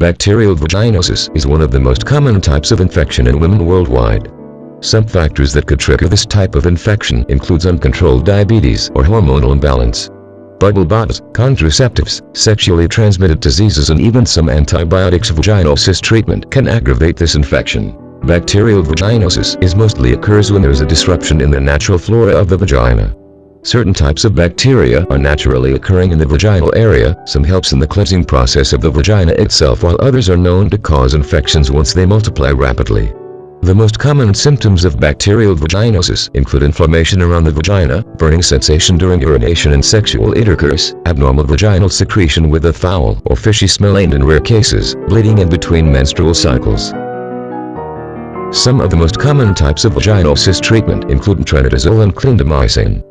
Bacterial vaginosis is one of the most common types of infection in women worldwide. Some factors that could trigger this type of infection includes uncontrolled diabetes or hormonal imbalance, bubble baths, contraceptives, sexually transmitted diseases, and even some antibiotics. Vaginal cyst treatment can aggravate this infection. Bacterial vaginosis mostly occurs when there is a disruption in the natural flora of the vagina. Certain types of bacteria are naturally occurring in the vaginal area. Some helps in the cleansing process of the vagina itself, while others are known to cause infections once they multiply rapidly. The most common symptoms of bacterial vaginosis include inflammation around the vagina, burning sensation during urination and sexual intercourse, abnormal vaginal secretion with a foul or fishy smell, and in rare cases, bleeding in between menstrual cycles. Some of the most common types of vaginal cyst treatment include metronidazole and clindamycin.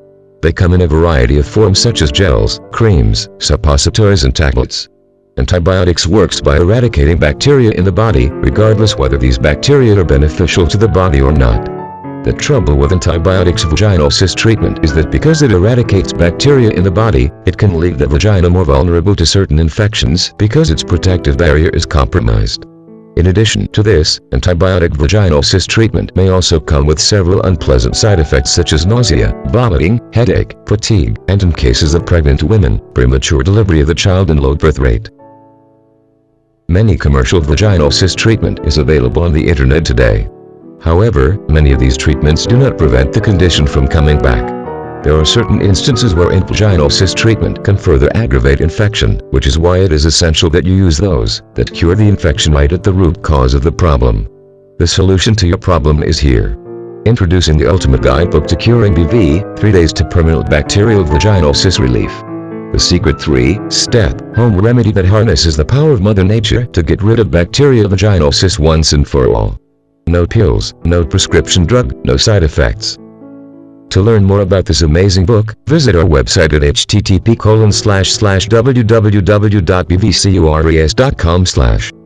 They come in a variety of forms such as gels, creams, suppositories, and tablets. Antibiotics works by eradicating bacteria in the body, regardless whether these bacteria are beneficial to the body or not. The trouble with antibiotics vaginal cyst treatment is that because it eradicates bacteria in the body, it can leave the vagina more vulnerable to certain infections because its protective barrier is compromised. In addition to this, antibiotic vaginal cyst treatment may also come with several unpleasant side effects such as nausea, vomiting, headache, fatigue, and in cases of pregnant women, premature delivery of the child and low birth rate. Many commercial vaginal cyst treatment is available on the internet today. However, many of these treatments do not prevent the condition from coming back. There are certain instances where vaginal cyst treatment can further aggravate infection, which is why it is essential that you use those that cure the infection right at the root cause of the problem. The solution to your problem is here. Introducing the ultimate guidebook to curing BV, 3 days to permanent bacterial vaginal cyst relief. The secret 3-step home remedy that harnesses the power of Mother Nature to get rid of bacterial vaginal cysts once and for all. No pills, no prescription drug, no side effects. To learn more about this amazing book, visit our website at http://www.bvcures.com/.